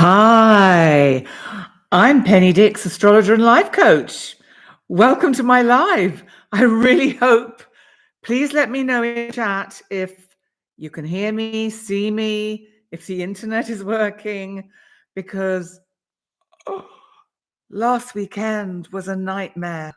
Hi, I'm Penny Dix, astrologer and life coach. Welcome to my live. I really hope, please let me know in chat if you can hear me, see me, if the internet is working, because last weekend was a nightmare.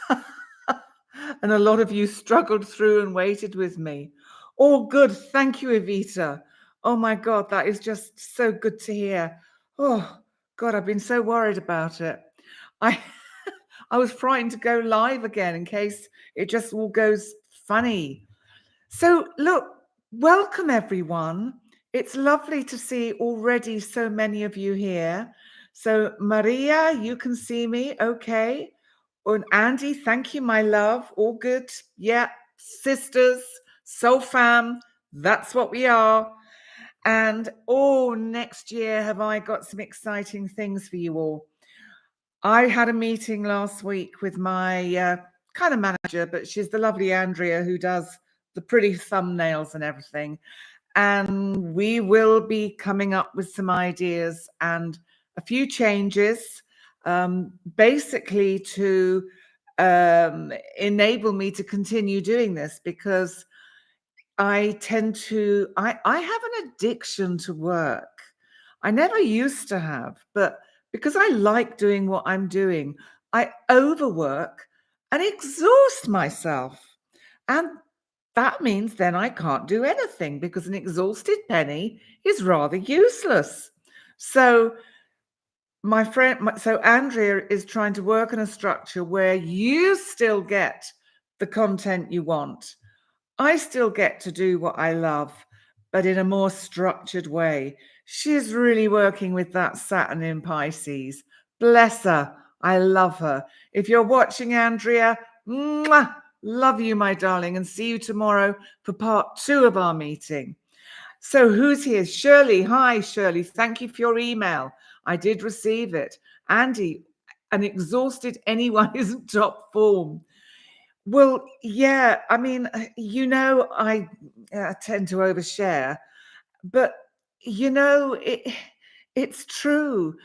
And a lot of you struggled through and waited with me. All good. Thank you, Evita. Oh my God, that is just so good to hear. Oh God, I've been so worried about it. I I was frightened to go live again in case it just all goes funny. So look, welcome everyone. It's lovely to see already so many of you here. So Maria, you can see me, okay. And Andy, thank you, my love. All good. Yeah, sisters, soul fam, that's what we are. And next year have I got some exciting things for you all. I had a meeting last week with my kind of manager, but she's the lovely Andrea who does the pretty thumbnails and everything. And we will be coming up with some ideas and a few changes, basically to enable me to continue doing this, because I have an addiction to work. I never used to have, but because I like doing what I'm doing, I overwork and exhaust myself. And that means then I can't do anything, because an exhausted penny is rather useless. So so Andrea is trying to work on a structure where you still get the content you want. I still get to do what I love, but in a more structured way. She's really working with that Saturn in Pisces. Bless her. I love her. If you're watching, Andrea, mwah, love you, my darling, and see you tomorrow for part 2 of our meeting. So who's here? Shirley. Hi, Shirley. Thank you for your email. I did receive it. Andy, an exhausted anyone isn't top form. Well, yeah, I mean, I tend to overshare, but it's true.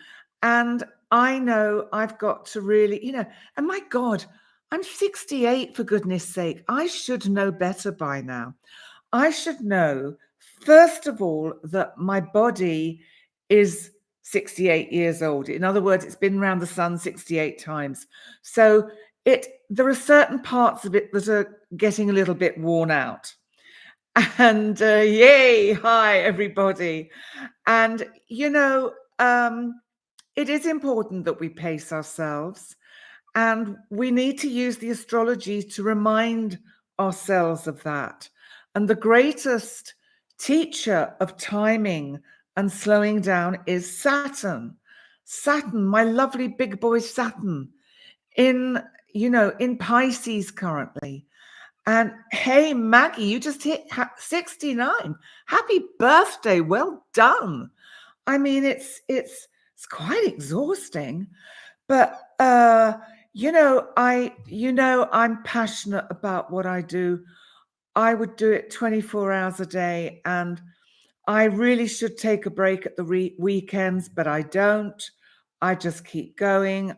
And I know I've got to really, and my God, I'm 68, for goodness sake. I should know better by now. I should know, first of all, that my body is 68 years old. In other words, it's been around the sun 68 times. So there are certain parts of it that are getting a little bit worn out. And yay, hi, everybody. And, it is important that we pace ourselves. And we need to use the astrology to remind ourselves of that. And the greatest teacher of timing and slowing down is Saturn. Saturn, my lovely big boy Saturn, in Pisces currently. And hey, Maggie, you just hit 69. Happy birthday. Well done. I mean, it's quite exhausting, but I'm passionate about what I do. I would do it 24 hours a day, and I really should take a break at the weekends, but I don't. I just keep going.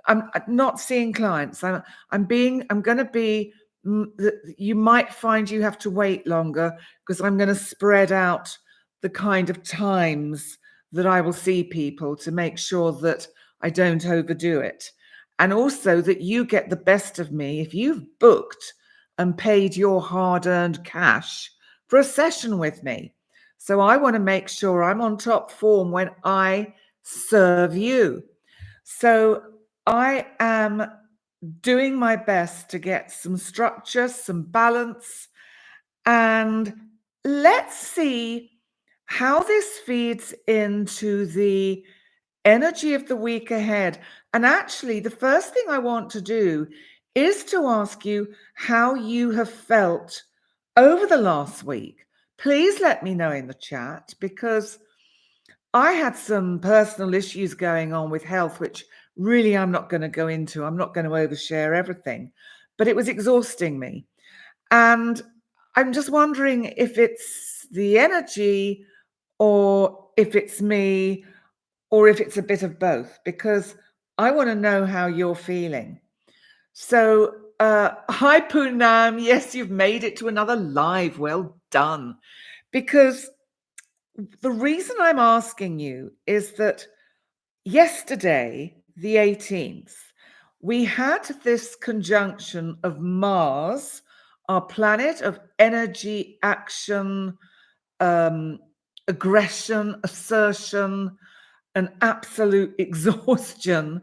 I'm not seeing clients. I'm going to be, you might find you have to wait longer, because I'm going to spread out the kind of times that I will see people to make sure that I don't overdo it. And also that you get the best of me if you've booked and paid your hard-earned cash for a session with me. So I want to make sure I'm on top form when I serve you. So I am doing my best to get some structure, some balance, and let's see how this feeds into the energy of the week ahead. And actually, the first thing I want to do is to ask you how you have felt over the last week. Please let me know in the chat, because I had some personal issues going on with health, which really I'm not going to go into. I'm not going to overshare everything, but it was exhausting me. And I'm just wondering if it's the energy or if it's me, or if it's a bit of both, because I want to know how you're feeling. So, hi Poonam. Yes, you've made it to another live. Well done. Because the reason I'm asking you is that yesterday, the 18th, we had this conjunction of Mars, our planet of energy, action, um, aggression, assertion, and absolute exhaustion,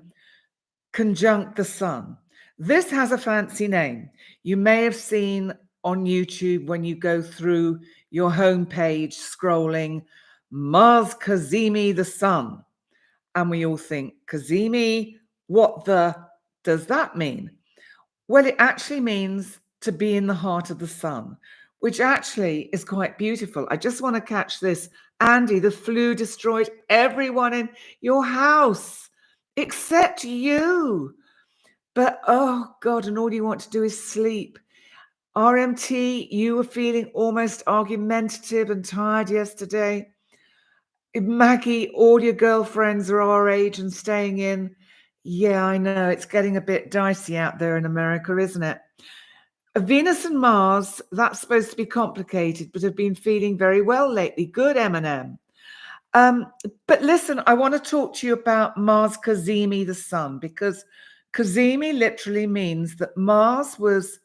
conjunct the sun. This has a fancy name. You may have seen on YouTube when you go through your homepage scrolling Mars CAZIMI the sun. And we all think, CAZIMI, what the does that mean? Well, it actually means to be in the heart of the sun, which actually is quite beautiful. I just want to catch this. Andy, the flu destroyed everyone in your house except you. But oh God, and all you want to do is sleep. RMT, you were feeling almost argumentative and tired yesterday. Maggie, all your girlfriends are our age and staying in. Yeah, I know. It's getting a bit dicey out there in America, isn't it? Venus and Mars, that's supposed to be complicated, but have been feeling very well lately. Good, Eminem. But listen, I want to talk to you about Mars CAZIMI, the sun, because CAZIMI literally means that Mars was,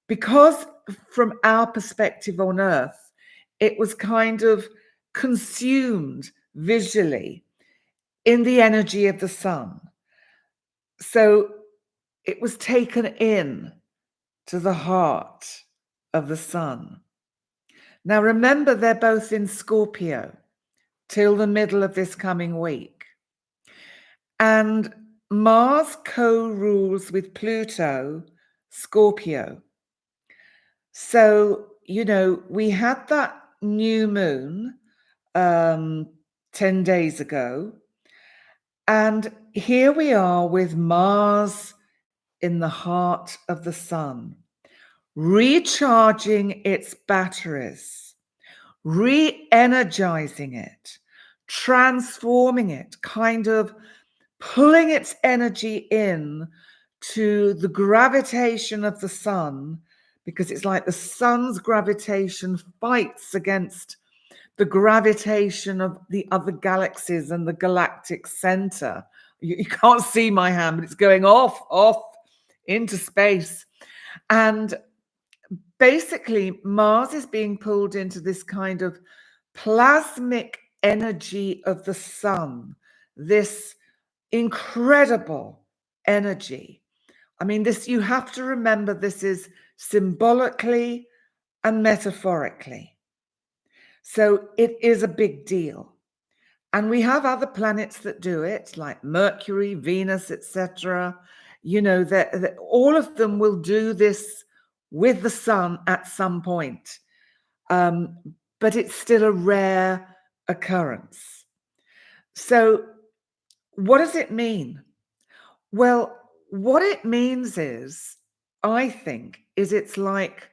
because from our perspective on Earth, it was kind of consumed visually in the energy of the sun. So it was taken in to the heart of the sun. Now remember, they're both in Scorpio till the middle of this coming week. And Mars co-rules with Pluto, Scorpio. So, you know, we had that new moon 10 days ago. And here we are with Mars in the heart of the sun, recharging its batteries, re-energizing it, transforming it, kind of pulling its energy in to the gravitation of the sun, because it's like the sun's gravitation fights against the gravitation of the other galaxies and the galactic center. You can't see my hand, but it's going off into space. And basically, Mars is being pulled into this kind of plasmic energy of the sun, this incredible energy. I mean, this, you have to remember, this is symbolically and metaphorically. So it is a big deal. And we have other planets that do it, like Mercury, Venus, etc. You know, that all of them will do this with the sun at some point. But it's still a rare occurrence. So what does it mean? Well, what it means is, I think, is it's like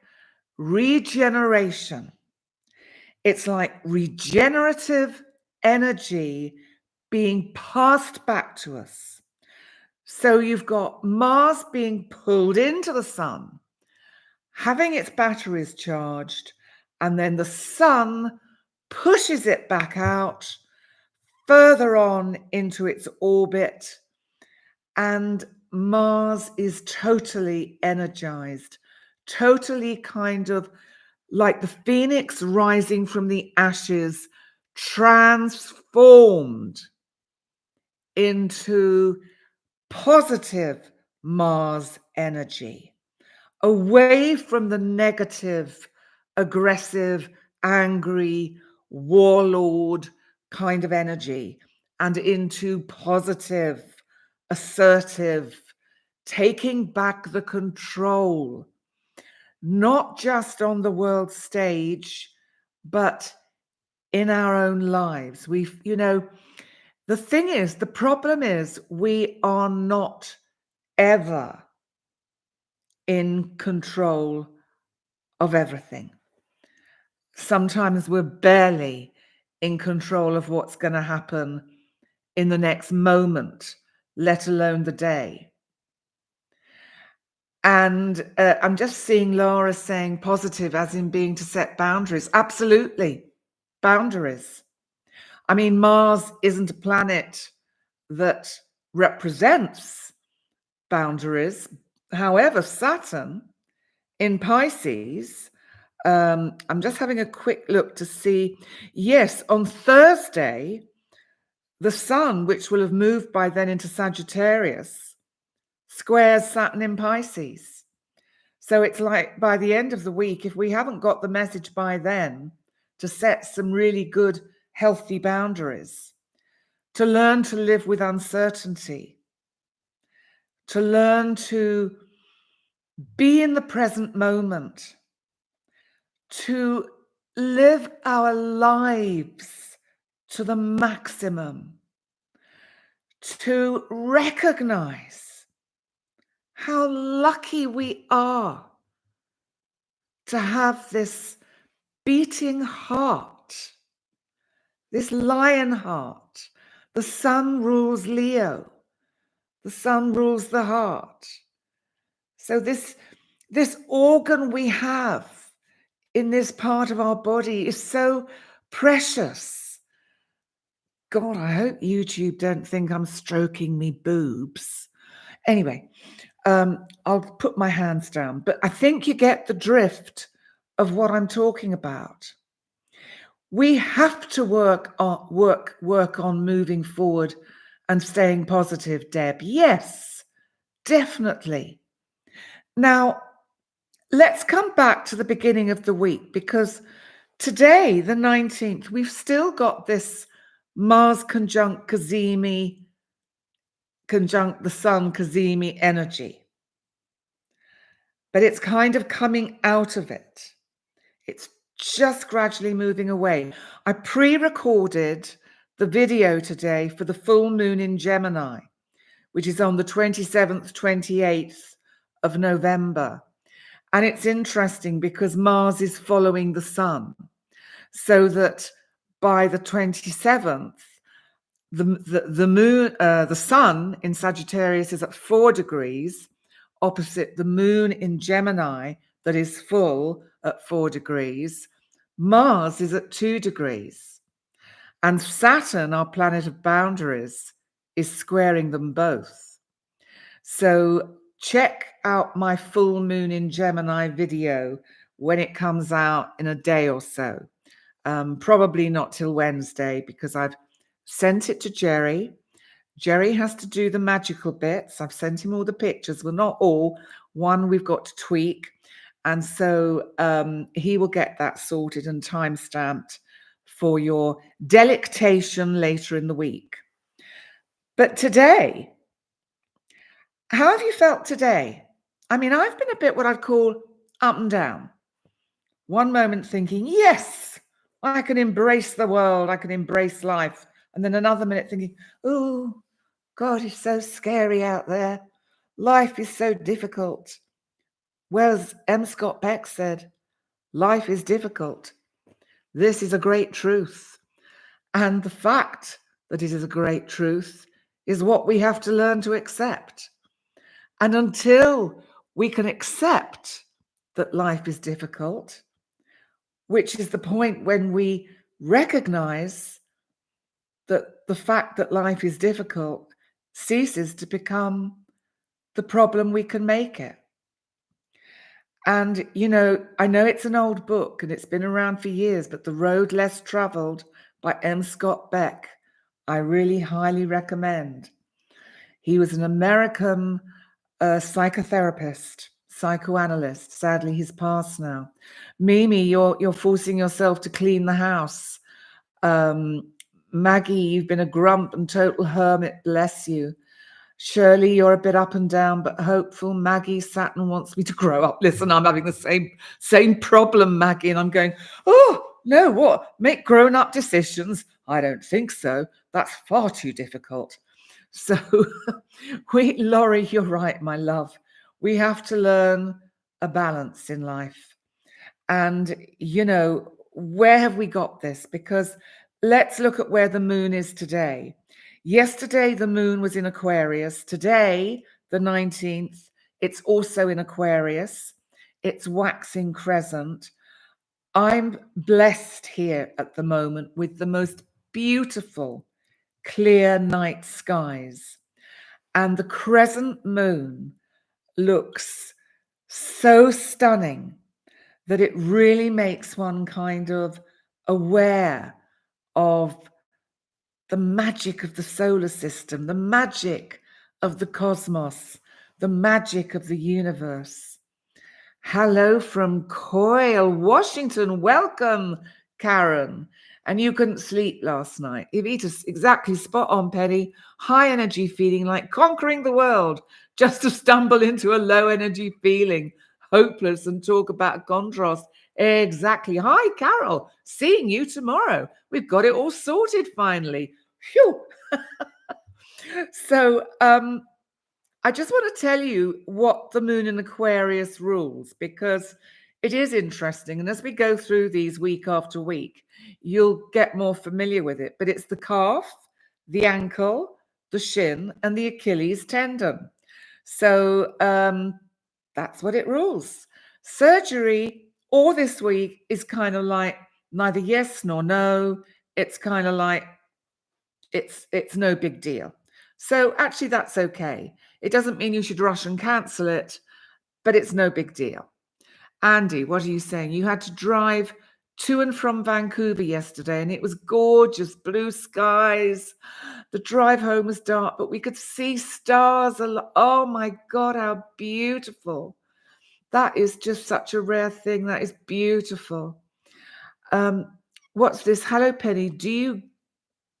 regeneration. It's like regenerative energy being passed back to us. So you've got Mars being pulled into the sun, having its batteries charged, and then the sun pushes it back out further on into its orbit, and Mars is totally energized, totally kind of like the phoenix rising from the ashes, transformed into positive Mars energy, away from the negative, aggressive, angry, warlord kind of energy, and into positive, assertive, taking back the control, not just on the world stage, but in our own lives. You know, the thing is, the problem is, we are not ever in control of everything. Sometimes we're barely in control of what's going to happen in the next moment, let alone the day. And I'm just seeing Laura saying positive, as in being to set boundaries. Absolutely. Boundaries. I mean, Mars isn't a planet that represents boundaries. However, Saturn in Pisces, I'm just having a quick look to see. Yes, on Thursday, the Sun, which will have moved by then into Sagittarius, squares Saturn in Pisces. So it's like by the end of the week, if we haven't got the message by then to set some really good, healthy boundaries, to learn to live with uncertainty, to learn to be in the present moment, to live our lives to the maximum, to recognize how lucky we are to have this beating heart, this lion heart. The sun rules Leo. The sun rules the heart. So this organ we have in this part of our body is so precious. God, I hope YouTube don't think I'm stroking me boobs. Anyway, I'll put my hands down, but I think you get the drift of what I'm talking about. We have to work on moving forward and staying positive, Deb. Yes, definitely. Now, let's come back to the beginning of the week, because today, the 19th, we've still got this Mars conjunct CAZIMI, conjunct the Sun CAZIMI energy. But it's kind of coming out of it. It's just gradually moving away. I pre-recorded the video today for the full moon in Gemini, which is on the 27th, 28th of November. And it's interesting because Mars is following the Sun, so that by the 27th, the moon, the Sun in Sagittarius is at 4 degrees, opposite the moon in Gemini that is full at 4 degrees. Mars is at 2 degrees. And Saturn, our planet of boundaries, is squaring them both. So check out my full moon in Gemini video when it comes out in a day or so. Probably not till Wednesday, because I've sent it to Jerry. Jerry has to do the magical bits. I've sent him all the pictures. Well, not all. One we've got to tweak. And so he will get that sorted and time-stamped for your delectation later in the week. But today, how have you felt today? I mean, I've been a bit what I'd call up and down. One moment thinking, yes, I can embrace the world, I can embrace life. And then another minute thinking, oh, God, it's so scary out there. Life is so difficult. Whereas M. Scott Peck said, life is difficult. This is a great truth. And the fact that it is a great truth is what we have to learn to accept. And until we can accept that life is difficult, which is the point when we recognize that the fact that life is difficult ceases to become the problem we can make it. And, you know, I know it's an old book and it's been around for years, but The Road Less Traveled by M. Scott Peck, I really highly recommend. He was an American psychotherapist, psychoanalyst. Sadly, he's passed now. Mimi, you're forcing yourself to clean the house. Maggie, you've been a grump and total hermit, bless you. Shirley, you're a bit up and down, but hopeful. Maggie, Saturn wants me to grow up. Listen, I'm having the same problem, Maggie, and I'm going, oh, no, what? Make grown-up decisions? I don't think so. That's far too difficult. So, Laurie, you're right, my love. We have to learn a balance in life. And, you know, where have we got this? Because let's look at where the moon is today. Yesterday, the moon was in Aquarius. Today, the 19th, it's also in Aquarius. It's waxing crescent. I'm blessed here at the moment with the most beautiful, clear night skies. And the crescent moon looks so stunning that it really makes one kind of aware of the magic of the solar system, the magic of the cosmos, the magic of the universe. Hello from Coyle, Washington. Welcome, Karen. And you couldn't sleep last night. Evita's exactly spot on, Penny. High energy feeling like conquering the world, just to stumble into a low energy feeling, hopeless, and talk about contrast. Exactly. Hi, Carol. Seeing you tomorrow. We've got it all sorted finally. Phew. So, I just want to tell you what the moon in Aquarius rules, because it is interesting. And as we go through these week after week, you'll get more familiar with it. But it's the calf, the ankle, the shin, and the Achilles tendon. So that's what it rules. Surgery, all this week, is kind of like neither yes nor no. It's kind of like it's no big deal. So actually, that's okay. It doesn't mean you should rush and cancel it, but it's no big deal. Andy, what are you saying? You had to drive to and from Vancouver yesterday, and it was gorgeous, blue skies. The drive home was dark, but we could see stars. Oh my God, how beautiful. That is just such a rare thing. That is beautiful. What's this? Hello, Penny. Do you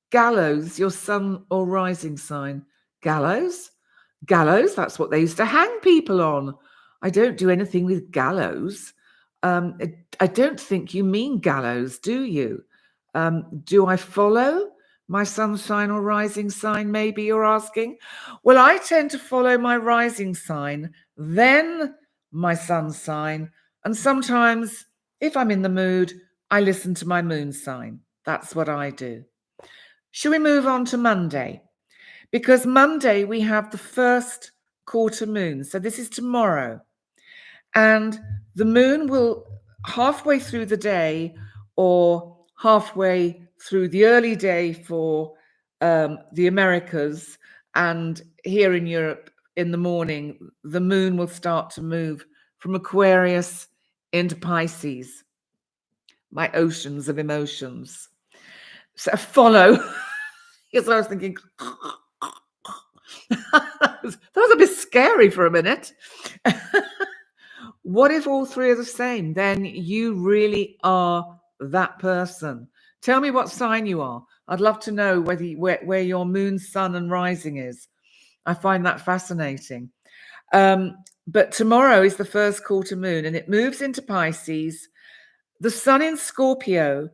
gallows your sun or rising sign? Gallows? Gallows, that's what they used to hang people on. I don't do anything with gallows. I don't think you mean gallows, do you? Do I follow my sun sign or rising sign, maybe you're asking? Well, I tend to follow my rising sign, then my sun sign, and sometimes, if I'm in the mood, I listen to my moon sign. That's what I do. Should we move on to Monday? Because Monday we have the first quarter moon. So this is tomorrow. And the moon will halfway through the day or halfway through the early day for the Americas, and here in Europe in the morning, the moon will start to move from Aquarius into Pisces, my oceans of emotions. So follow. Because I was thinking, that was a bit scary for a minute. What if all three are the same? Then you really are that person. Tell me what sign you are. I'd love to know where your moon, sun, and rising is. I find that fascinating. But tomorrow is the first quarter moon, and it moves into Pisces. The sun in Scorpio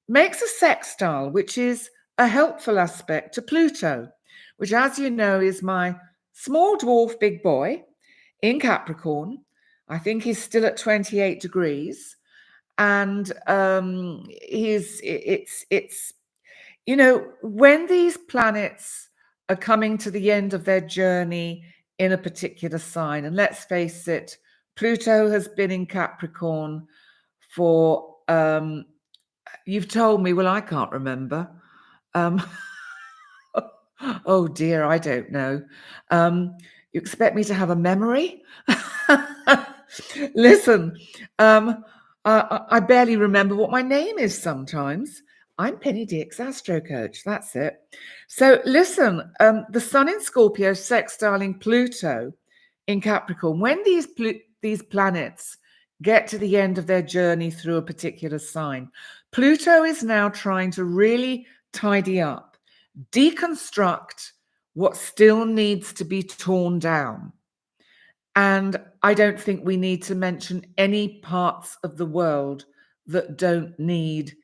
makes a sextile, which is a helpful aspect to Pluto, which, as you know, is my small dwarf big boy in Capricorn. I think he's still at 28 degrees. And it's when these planets are coming to the end of their journey in a particular sign, and let's face it, Pluto has been in Capricorn for you've told me, well, I can't remember. Oh dear, I don't know. You expect me to have a memory? Listen, I barely remember what my name is sometimes. I'm Penny Dix, Astro Coach. That's it. So listen, the sun in Scorpio sextiling Pluto in Capricorn. When these planets get to the end of their journey through a particular sign, Pluto is now trying to really tidy up, deconstruct what still needs to be torn down. And I don't think we need to mention any parts of the world that don't need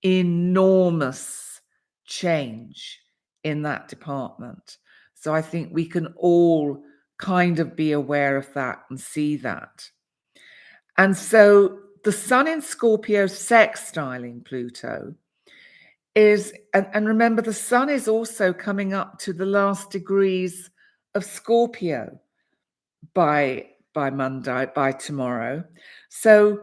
enormous change in that department. So I think we can all kind of be aware of that and see that. And so the sun in Scorpio sextiling Pluto is, and remember, the sun is also coming up to the last degrees of Scorpio by Monday, by tomorrow. So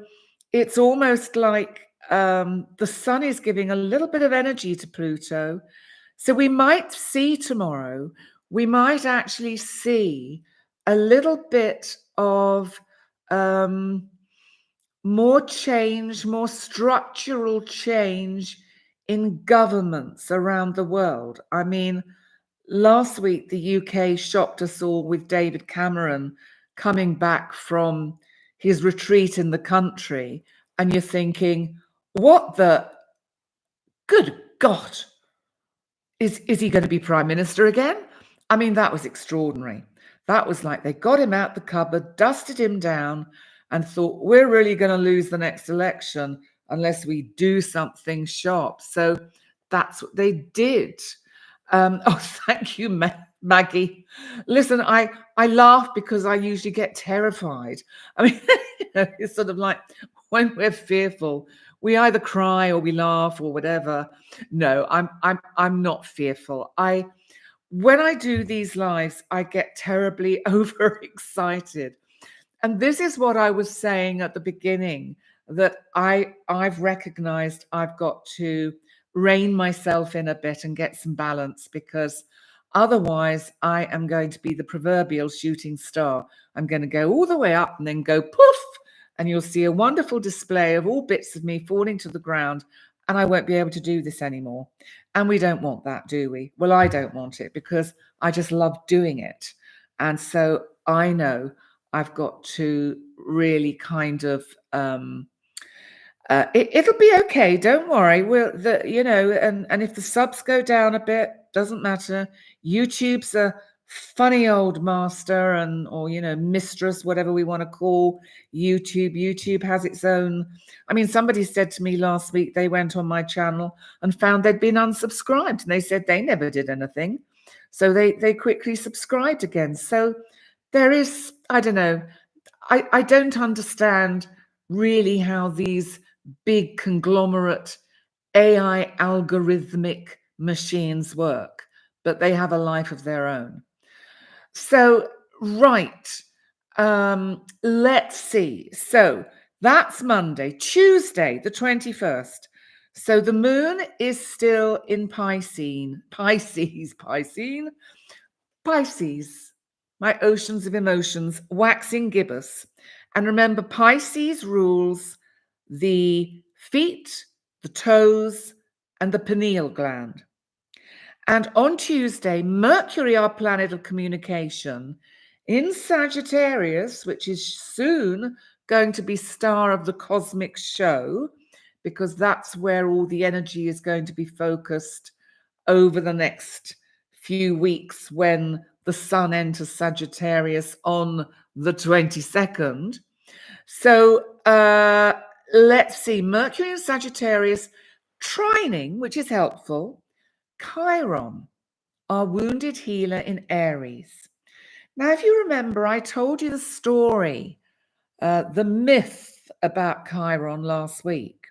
it's almost like the sun is giving a little bit of energy to Pluto. So we might see tomorrow, we might actually see a little bit of more change, more structural change in governments around the world. I mean, last week, the UK shocked us all with David Cameron coming back from his retreat in the country. And you're thinking, what the good God? Is he going to be Prime Minister again? I mean, that was extraordinary. That was like they got him out the cupboard, dusted him down, and thought, we're really going to lose the next election unless we do something sharp. So that's what they did. Oh, thank you, Maggie. Listen, I laugh because I usually get terrified. I mean, it's sort of like when we're fearful, we either cry or we laugh or whatever. No, I'm not fearful. When I do these lives, I get terribly overexcited. And this is what I was saying at the beginning, that I've recognized I've got to rein myself in a bit and get some balance, because otherwise I am going to be the proverbial shooting star. I'm going to go all the way up and then go poof, and you'll see a wonderful display of all bits of me falling to the ground, and I won't be able to do this anymore. And we don't want that, do we? Well, I don't want it, because I just love doing it. And so I know I've got to really kind of it'll be okay, don't worry. And if the subs go down a bit, doesn't matter. YouTube's a funny old master, or mistress, whatever we want to call YouTube. YouTube has its own. I mean, somebody said to me last week they went on my channel and found they'd been unsubscribed, and they said they never did anything, so they quickly subscribed again. So there is, I don't know, I don't understand really how these big conglomerate AI algorithmic machines work, but they have a life of their own. So, right, let's see. So that's Monday. Tuesday, the 21st. So the moon is still in Pisces, my oceans of emotions, waxing gibbous. And remember, Pisces rules the feet, the toes, and the pineal gland. And on Tuesday, Mercury, our planet of communication, in Sagittarius, which is soon going to be star of the cosmic show, because that's where all the energy is going to be focused over the next few weeks when the sun enters Sagittarius on the 22nd. So let's see, Mercury in Sagittarius, trining, which is helpful, Chiron, our wounded healer in Aries. Now, if you remember, I told you the story, the myth about Chiron last week.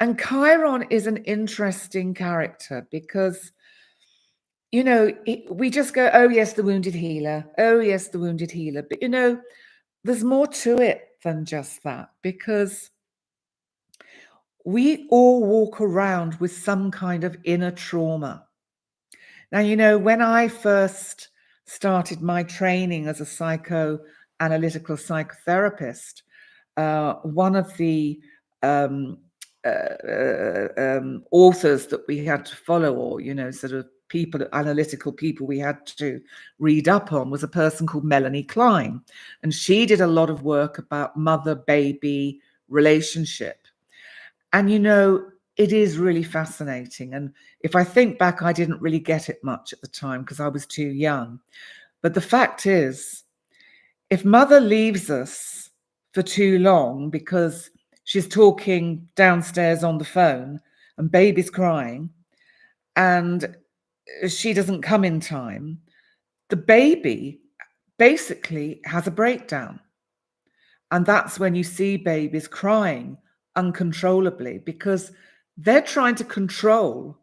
And Chiron is an interesting character because, we just go, oh, yes, the wounded healer. Oh, yes, the wounded healer. But, there's more to it than just that, because we all walk around with some kind of inner trauma. Now, when I first started my training as a psychoanalytical psychotherapist, one of the authors that we had to follow, or sort of analytical people we had to read up on, was a person called Melanie Klein, and she did a lot of work about mother-baby relationship. And it is really fascinating. And if I think back, I didn't really get it much at the time because I was too young. But the fact is, if mother leaves us for too long because she's talking downstairs on the phone and baby's crying and she doesn't come in time, the baby basically has a breakdown. And that's when you see babies crying uncontrollably, because they're trying to control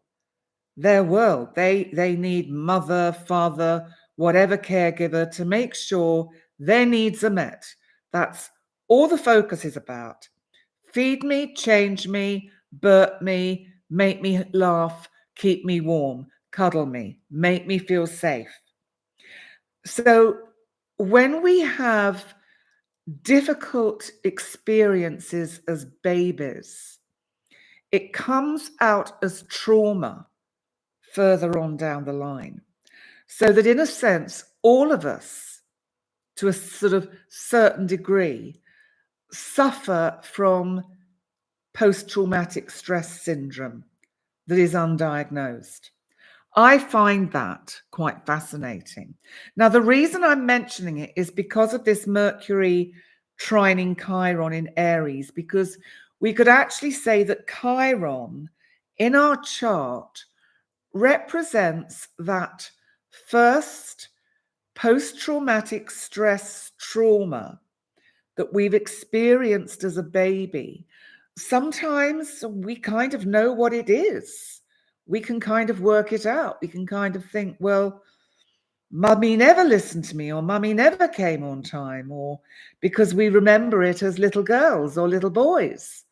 their world. They need mother, father, whatever caregiver to make sure their needs are met. That's all the focus is about. Feed me, change me, burp me, make me laugh, keep me warm, cuddle me, make me feel safe. So when we have difficult experiences as babies, it comes out as trauma further on down the line. So that in a sense, all of us, to a sort of certain degree, suffer from post-traumatic stress syndrome that is undiagnosed. I find that quite fascinating. Now, the reason I'm mentioning it is because of this Mercury trining Chiron in Aries, because we could actually say that Chiron in our chart represents that first post-traumatic stress trauma that we've experienced as a baby. Sometimes we kind of know what it is. We can kind of work it out. We can kind of think, well, mummy never listened to me, or mummy never came on time, or because we remember it as little girls or little boys.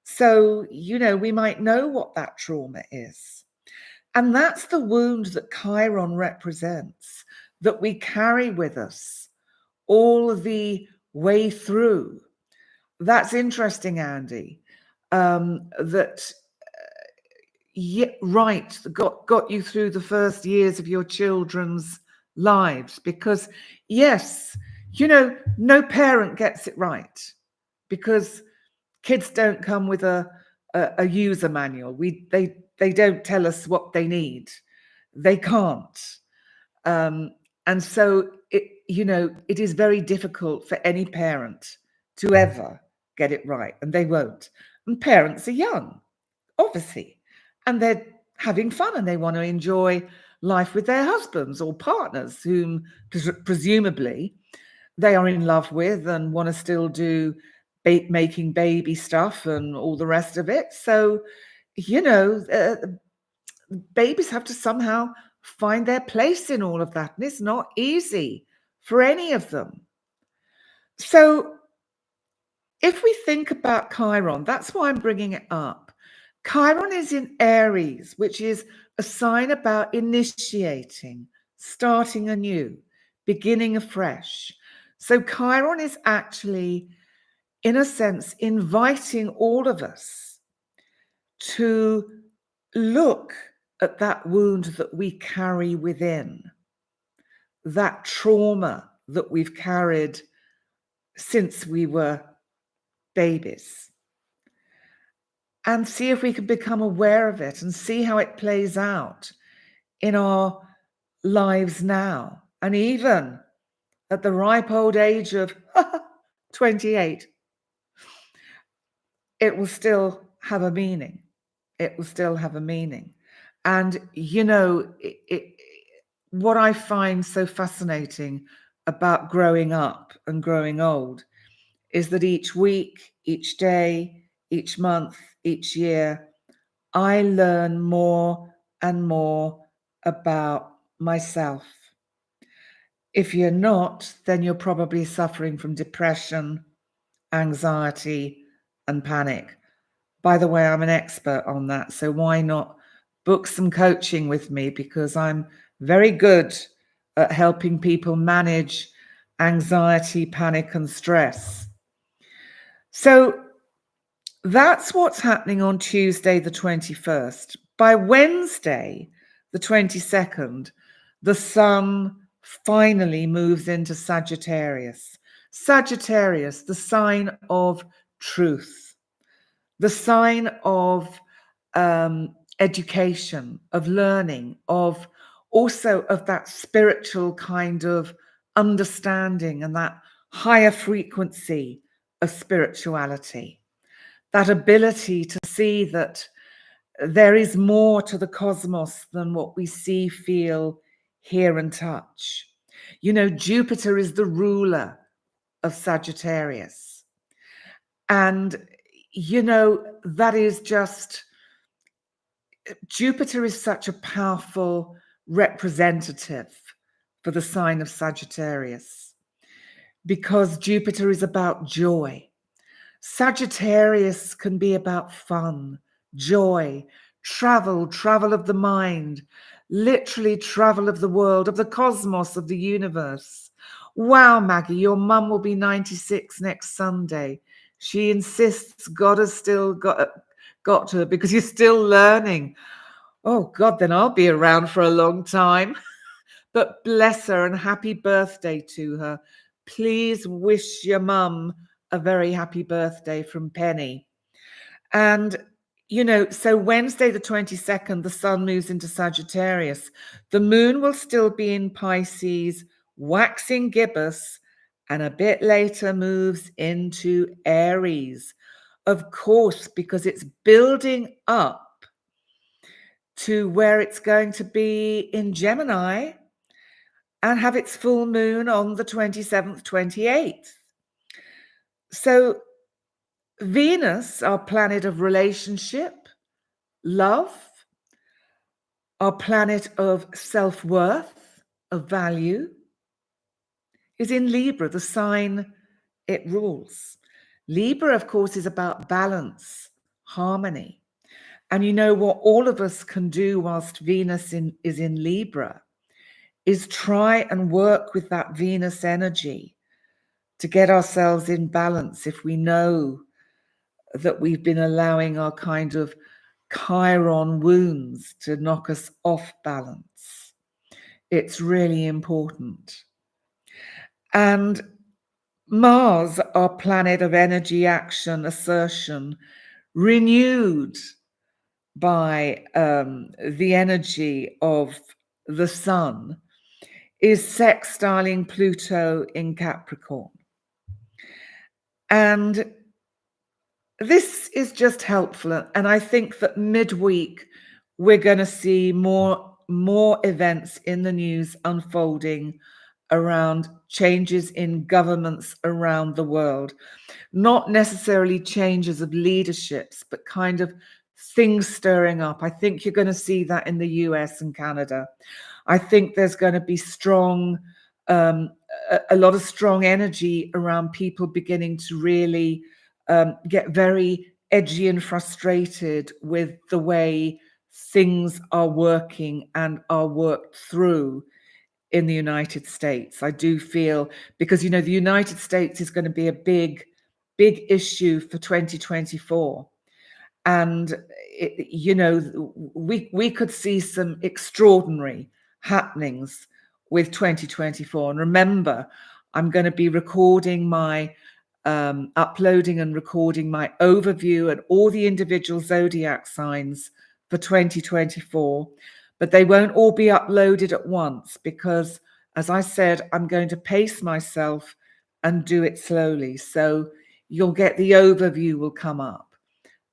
So, we might know what that trauma is. And that's the wound that Chiron represents, that we carry with us all the way through. That's interesting, Andy. Got you through the first years of your children's lives, because yes, no parent gets it right, because kids don't come with a user manual. They don't tell us what they need. They can't. And so it is very difficult for any parent to ever get it right, and they won't. And parents are young, obviously, and they're having fun, and they want to enjoy life with their husbands or partners whom presumably they are in love with and want to still do making baby stuff and all the rest of it. So, babies have to somehow find their place in all of that, and it's not easy for any of them. So if we think about Chiron, that's why I'm bringing it up. Chiron is in Aries, which is a sign about initiating, starting anew, beginning afresh. So Chiron is actually, in a sense, inviting all of us to look at that wound that we carry within, that trauma that we've carried since we were babies, and see if we can become aware of it and see how it plays out in our lives now. And even at the ripe old age of 28, it will still have a meaning. It will still have a meaning. And, what I find so fascinating about growing up and growing old is that each week, each day, each month, each year, I learn more and more about myself. If you're not, then you're probably suffering from depression, anxiety, and panic. By the way, I'm an expert on that, so why not book some coaching with me, because I'm very good at helping people manage anxiety, panic, and stress. So that's what's happening on Tuesday, the 21st. By Wednesday, the 22nd, the sun finally moves into Sagittarius. Sagittarius, the sign of truth, the sign of education, of learning, of also of that spiritual kind of understanding and that higher frequency of spirituality. That ability to see that there is more to the cosmos than what we see, feel, hear, and touch. Jupiter is the ruler of Sagittarius. And, that is just Jupiter is such a powerful representative for the sign of Sagittarius because Jupiter is about joy. Sagittarius can be about fun, joy, travel of the mind, literally travel of the world, of the cosmos, of the universe. Wow, Maggie, your mum will be 96 next Sunday. She insists God has still got her because you're still learning. Oh, God, then I'll be around for a long time. But bless her and happy birthday to her. Please wish your mum a very happy birthday from Penny. And, so Wednesday the 22nd, the sun moves into Sagittarius. The moon will still be in Pisces, waxing gibbous, and a bit later moves into Aries. Of course, because it's building up to where it's going to be in Gemini and have its full moon on the 27th, 28th. So Venus, our planet of relationship, love, our planet of self-worth, of value, is in Libra, the sign it rules. Libra, of course, is about balance, harmony. And what all of us can do whilst Venus is in Libra is try and work with that Venus energy to get ourselves in balance if we know that we've been allowing our kind of Chiron wounds to knock us off balance. It's really important. And Mars, our planet of energy, action, assertion, renewed by the energy of the sun, is sextiling Pluto in Capricorn. And this is just helpful. And I think that midweek, we're going to see more events in the news unfolding around changes in governments around the world. Not necessarily changes of leaderships, but kind of things stirring up. I think you're going to see that in the US and Canada. I think there's going to be a lot of strong energy around people beginning to really get very edgy and frustrated with the way things are working and are worked through in the United States. I do feel, because the United States is going to be a big issue for 2024. And we could see some extraordinary happenings with 2024. And remember, I'm going to be recording my uploading and recording my overview and all the individual zodiac signs for 2024, but they won't all be uploaded at once because, as I said, I'm going to pace myself and do it slowly. So you'll get the overview will come up.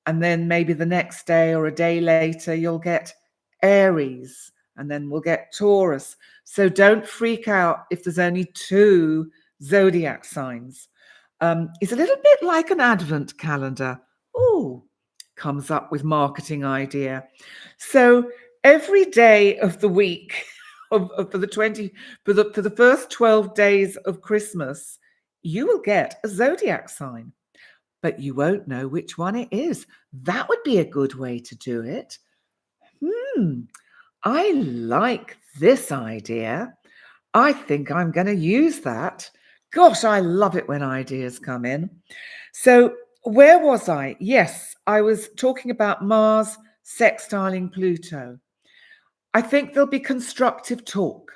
And then maybe the next day or a day later, you'll get Aries, and then we'll get Taurus. So don't freak out if there's only 2 zodiac signs. It's a little bit like an advent calendar. Ooh, comes up with marketing idea. So every day of the week for the first 12 days of Christmas, you will get a zodiac sign, but you won't know which one it is. That would be a good way to do it. I like this idea. I think I'm going to use that. Gosh, I love it when ideas come in. So where was I? Yes, I was talking about Mars sextiling Pluto. I think there'll be constructive talk,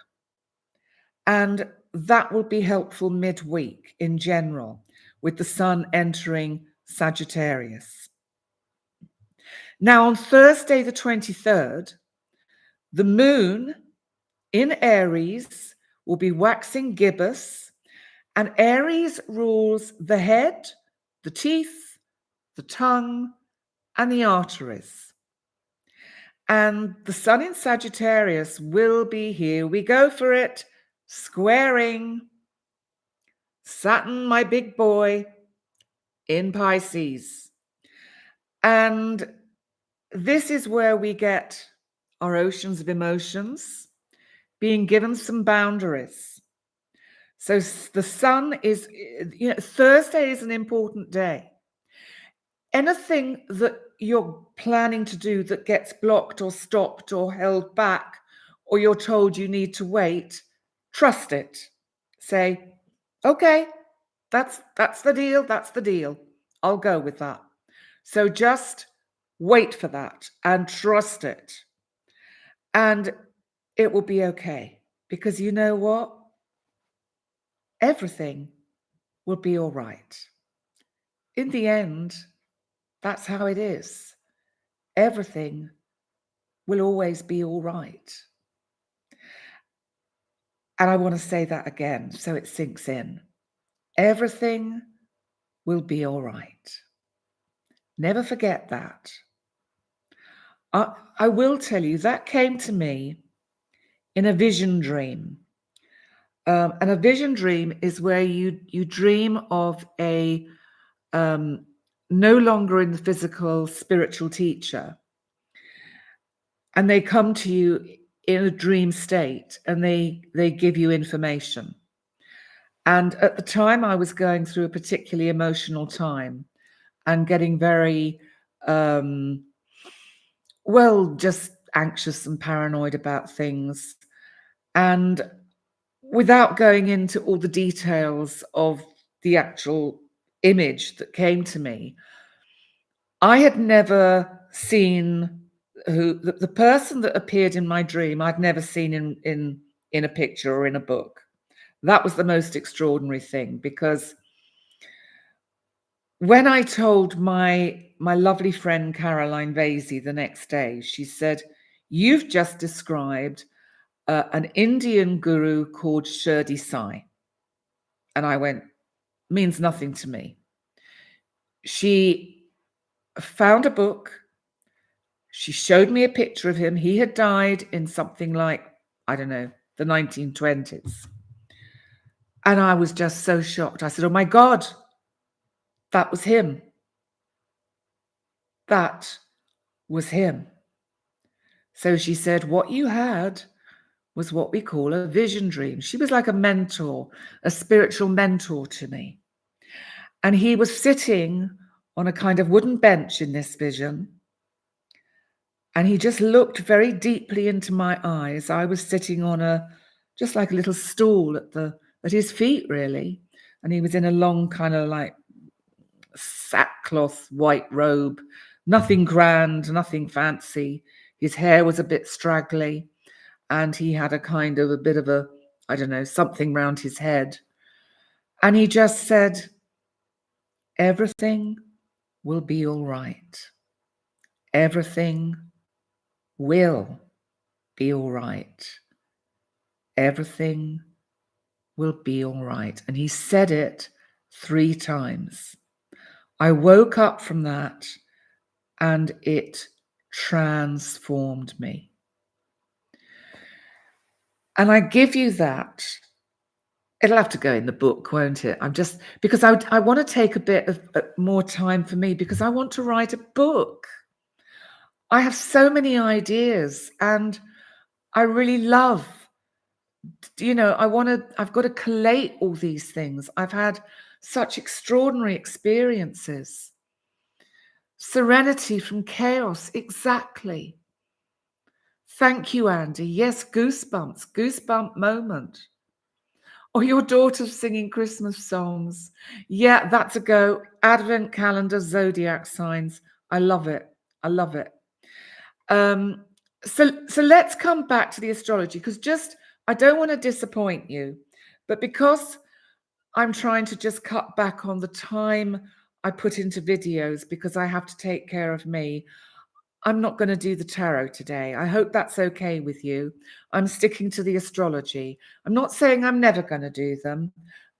and that will be helpful midweek in general, with the sun entering Sagittarius. Now, on Thursday, the 23rd, the moon in Aries will be waxing gibbous, and Aries rules the head, the teeth, the tongue, and the arteries. And the sun in Sagittarius will be, here we go for it, squaring Saturn, my big boy, in Pisces. And this is where we get our oceans of emotions being given some boundaries. So the sun is, Thursday is an important day. Anything that you're planning to do that gets blocked or stopped or held back, or you're told you need to wait, trust it. Say, okay, that's the deal, that's the deal. I'll go with that. So just wait for that and trust it. And it will be okay. Because you know what? Everything will be all right. In the end, that's how it is. Everything will always be all right. And I want to say that again so it sinks in. Everything will be all right. Never forget that. I will tell you, that came to me in a vision dream. And a vision dream is where you dream of a no longer in the physical spiritual teacher, and they come to you in a dream state, and they give you information. And at the time, I was going through a particularly emotional time and getting very just anxious and paranoid about things. And without going into all the details of the actual image that came to me, I had never seen the person that appeared in my dream. I'd never seen in a picture or in a book. That was the most extraordinary thing, because when I told my lovely friend Caroline Vasey the next day, she said, "You've just described an Indian guru called Shirdi Sai." And I went, "Means nothing to me." She found a book. She showed me a picture of him. He had died in something like, I don't know, the 1920s. And I was just so shocked. I said, "Oh my God, that was him. That was him." So she said, "What you had was what we call a vision dream." She was like a mentor, a spiritual mentor to me. And he was sitting on a kind of wooden bench in this vision. And he just looked very deeply into my eyes. I was sitting on just like a little stool at his feet, really. And he was in a long kind of like sackcloth white robe, nothing grand, nothing fancy. His hair was a bit straggly, and he had a bit of a, I don't know, something round his head. And he just said, "Everything will be all right. Everything will be all right. Everything will be all right." And he said it 3 times. I woke up from that, and it transformed me. And I give you that. It'll have to go in the book, won't it? Because I want to take a bit of more time for me, because I want to write a book. I have so many ideas, and I really love, I've got to collate all these things. I've had such extraordinary experiences. Serenity from chaos, exactly. Thank you, Andy. Yes, goosebump moment. Or your daughter singing Christmas songs. Yeah, that's a go. Advent calendar, zodiac signs. I love it. I love it. So let's come back to the astrology, because I don't want to disappoint you, but because I'm trying to just cut back on the time I put into videos, because I have to take care of me, I'm not going to do the tarot today. I hope that's okay with you. I'm sticking to the astrology. I'm not saying I'm never going to do them,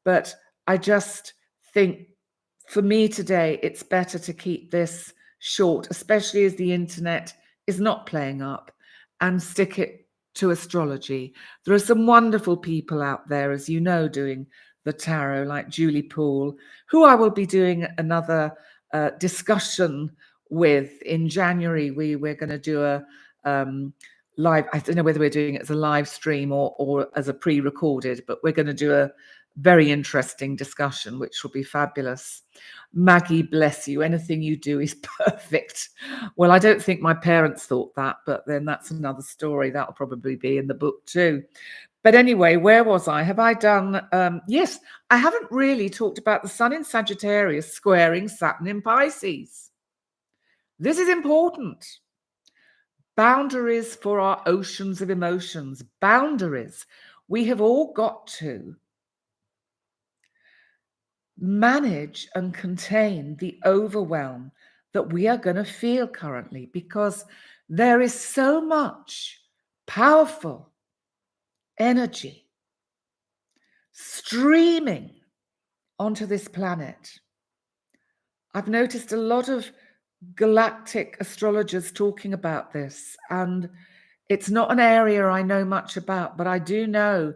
but I just think for me today, it's better to keep this short, especially as the internet is not playing up, and stick it to astrology. There are some wonderful people out there, as you know, doing the tarot, like Julie Poole, who I will be doing another discussion with. In January, we're going to do a live. I don't know whether we're doing it as a live stream or as a pre-recorded, but we're going to do a very interesting discussion, which will be fabulous. Maggie, bless you. Anything you do is perfect. Well, I don't think my parents thought that, but then that's another story. That'll probably be in the book too. But anyway, where was I? Have I done? Yes, I haven't really talked about the Sun in Sagittarius squaring Saturn in Pisces. This is important. Boundaries for our oceans of emotions. Boundaries. We have all got to manage and contain the overwhelm that we are going to feel currently, because there is so much powerful energy streaming onto this planet. I've noticed a lot of galactic astrologers talking about this, and it's not an area I know much about, but I do know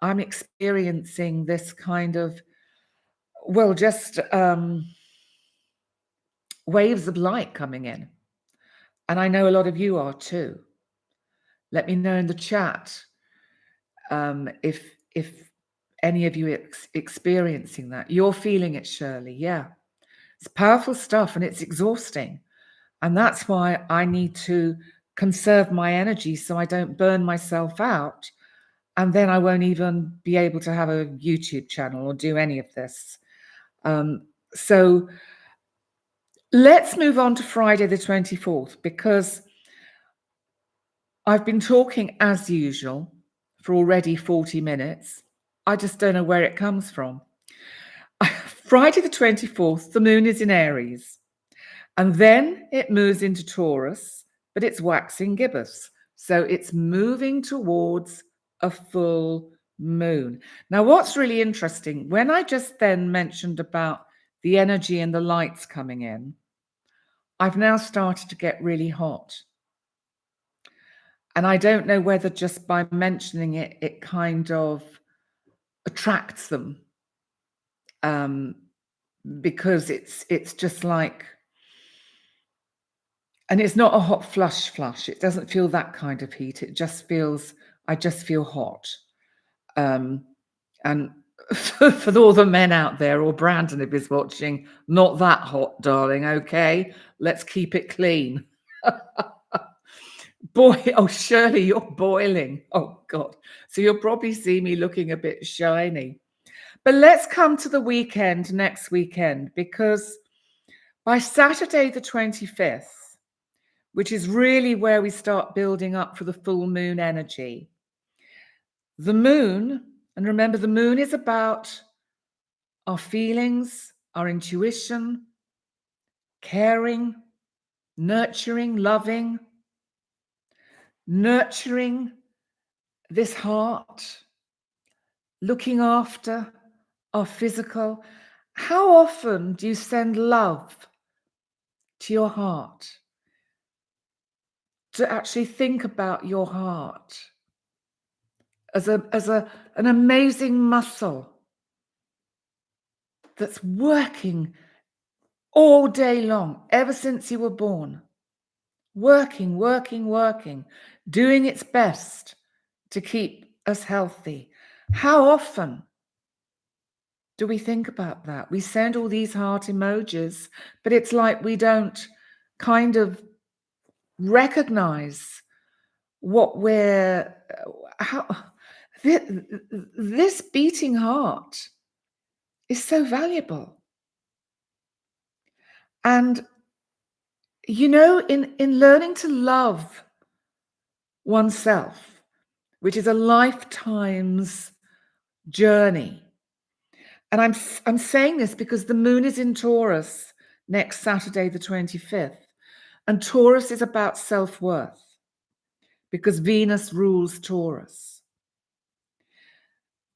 I'm experiencing this kind of, well, just waves of light coming in. And I know a lot of you are too. Let me know in the chat if any of you experiencing that. You're feeling it, Shirley. Yeah. It's powerful stuff and it's exhausting. And that's why I need to conserve my energy so I don't burn myself out. And then I won't even be able to have a YouTube channel or do any of this. So let's move on to Friday the 24th, because I've been talking as usual for already 40 minutes. I just don't know where it comes from. Friday the 24th, the moon is in Aries. And then it moves into Taurus, but it's waxing gibbous. So it's moving towards a full moon. Now, what's really interesting, when I just then mentioned about the energy and the lights coming in, I've now started to get really hot. And I don't know whether just by mentioning it, it kind of attracts them. Because it's just like, and it's not a hot flush. It doesn't feel that kind of heat. It just feels, I just feel hot. And for all the men out there, or Brandon if he's watching, not that hot, darling, okay? Let's keep it clean. Boy, oh, Shirley, you're boiling. Oh, God. So you'll probably see me looking a bit shiny. But let's come to the weekend, next weekend, because by Saturday the 25th, which is really where we start building up for the full moon energy, the moon, and remember, the moon is about our feelings, our intuition, caring, nurturing, loving, nurturing this heart, looking after our physical. How often do you send love to your heart? To actually think about your heart as an amazing muscle that's working all day long, ever since you were born, working, doing its best to keep us healthy. How often do we think about that? We send all these heart emojis, but it's like we don't kind of recognize what we're, how this beating heart is so valuable. And you know, in learning to love oneself, which is a lifetime's journey, and I'm saying this because the moon is in Taurus next Saturday the 25th, and Taurus is about self-worth because Venus rules Taurus.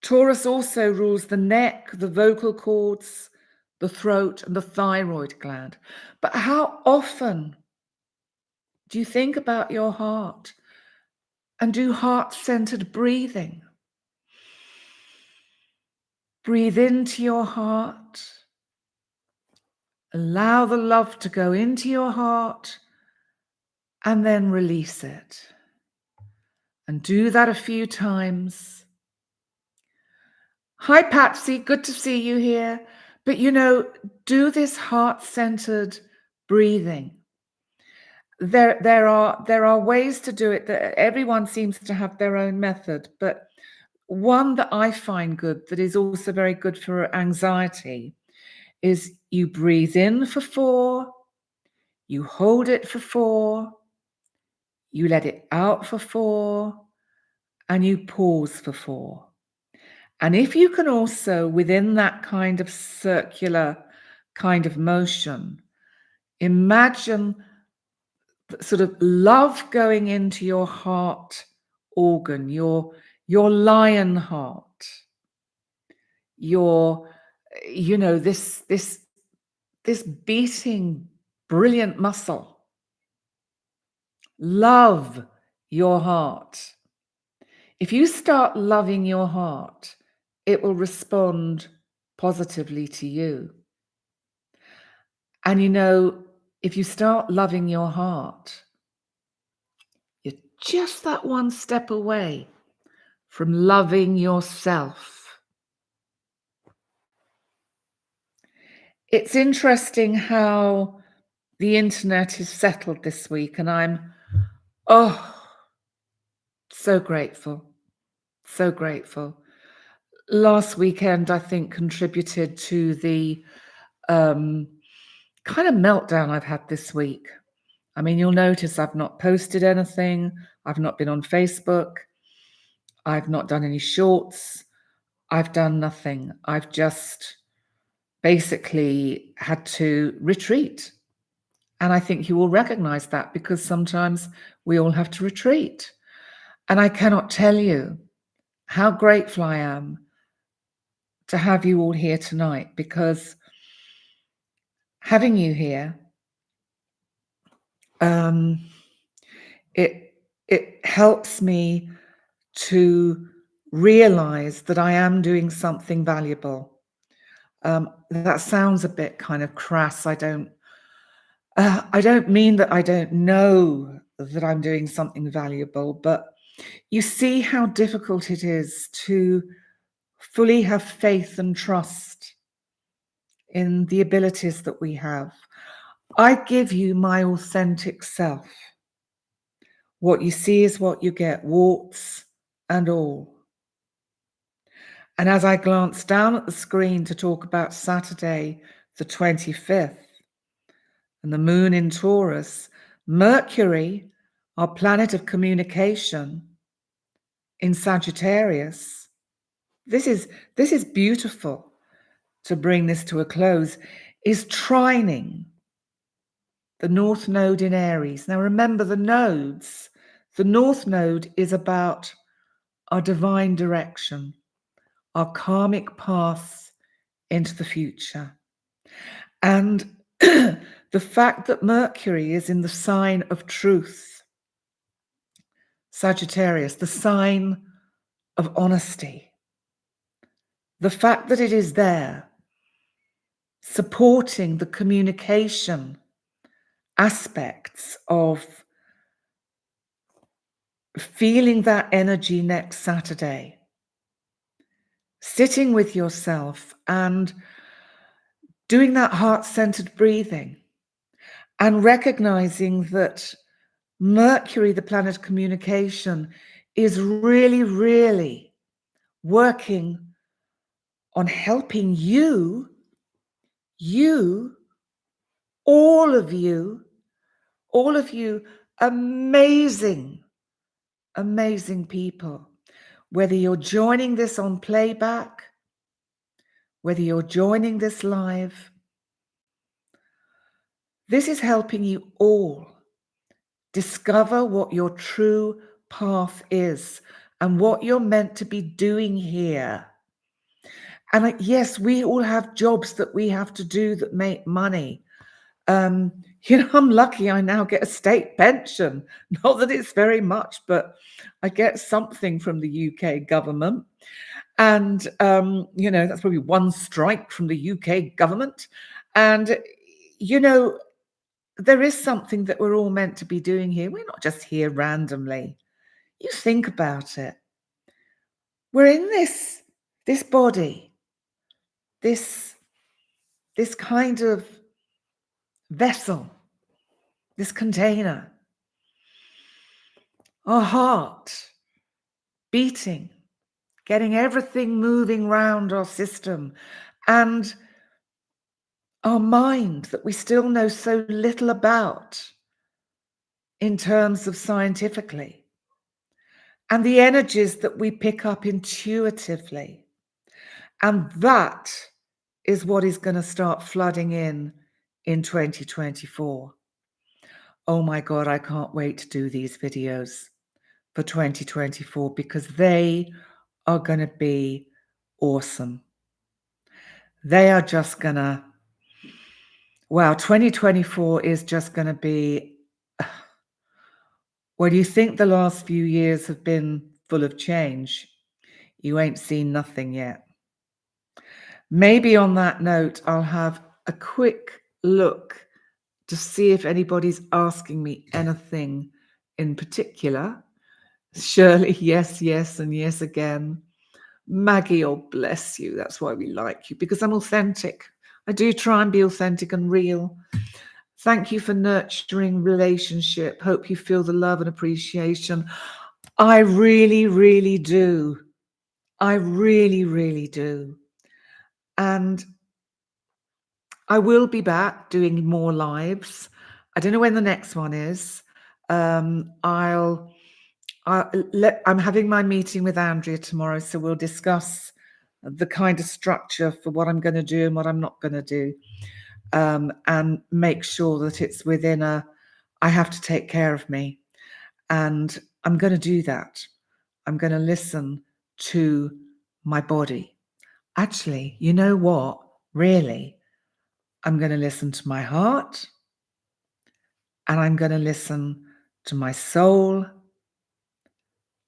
Taurus also rules the neck, the vocal cords, the throat, and the thyroid gland. But how often do you think about your heart and do heart-centered breathing? Breathe into your heart Allow the love to go into your heart and then release it. And do that a few times. Hi, Patsy. Good to see you here. But, do this heart-centered breathing. There are ways to do it. That everyone seems to have their own method, but one that I find good, that is also very good for anxiety, is you breathe in for 4, you hold it for 4, you let it out for 4, and you pause for 4. And if you can also, within that kind of circular kind of motion, imagine sort of love going into your heart organ, your lion heart, your, this beating brilliant muscle. Love your heart. If you start loving your heart, it will respond positively to you. And if you start loving your heart, you're just that one step away from loving yourself. It's interesting how the internet is settled this week, and I'm, so grateful. So grateful. Last weekend, I think, contributed to the kind of meltdown I've had this week. I mean, you'll notice I've not posted anything. I've not been on Facebook. I've not done any shorts. I've done nothing. I've just basically had to retreat. And I think you will recognize that, because sometimes we all have to retreat. And I cannot tell you how grateful I am to have you all here tonight, because having you here, it helps me to realize that I am doing something valuable. That sounds a bit kind of crass. I don't mean that I don't know that I'm doing something valuable, but you see how difficult it is to fully have faith and trust in the abilities that we have. I give you my authentic self. What you see is what you get, warts and all. And as I glance down at the screen to talk about Saturday, the 25th, and the moon in Taurus, Mercury, our planet of communication, in Sagittarius, this is beautiful to bring this to a close, is trining the North Node in Aries. Now remember, the North Node is about our divine direction, our karmic path into the future. And the fact that Mercury is in the sign of truth, Sagittarius, the sign of honesty, the fact that it is there supporting the communication aspects of feeling that energy next Saturday, sitting with yourself and doing that heart-centered breathing and recognizing that Mercury, the planet of communication, is really, really working on helping you, all of you, amazing, amazing people, whether you're joining this on playback, whether you're joining this live, this is helping you all discover what your true path is and what you're meant to be doing here. And yes, we all have jobs that we have to do that make money. I'm lucky I now get a state pension. Not that it's very much, but I get something from the UK government. And, that's probably one strike from the UK government. And, you know, there is something that we're all meant to be doing here. We're not just here randomly. You think about it. We're in this body, this kind of vessel, this container, our heart beating, getting everything moving round our system, and our mind that we still know so little about in terms of scientifically, and the energies that we pick up intuitively. And that is what is going to start flooding in 2024. Oh my God, I can't wait to do these videos for 2024 because they are going to be awesome. They are just going to, wow, 2024 is just going to be, when you think the last few years have been full of change, you ain't seen nothing yet. Maybe on that note, I'll have a quick look to see if anybody's asking me anything in particular. Shirley, yes, yes, and yes again. Maggie, oh bless you. That's why we like you, because I'm authentic. I do try and be authentic and real. Thank you for nurturing relationship. Hope you feel the love and appreciation. I really, really do. I really, really do. And I will be back doing more lives. I don't know when the next one is. I'm having my meeting with Andrea tomorrow, so we'll discuss the kind of structure for what I'm going to do and what I'm not going to do, and make sure that it's within I have to take care of me, and I'm going to do that. I'm going to listen to my body. Actually, you know what? Really, I'm going to listen to my heart, and I'm going to listen to my soul,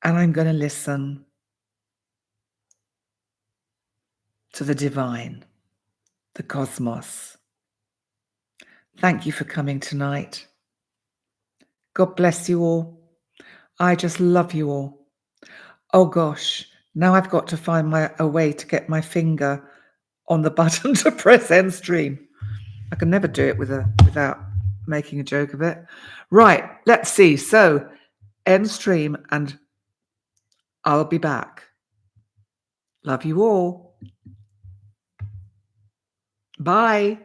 and I'm going to listen to the divine, the cosmos. Thank you for coming tonight. God bless you all. I just love you all. Oh gosh, now I've got to find a way to get my finger on the button to press end stream. I can never do it without making a joke of it. Right, let's see. So, end stream, and I'll be back. Love you all. Bye.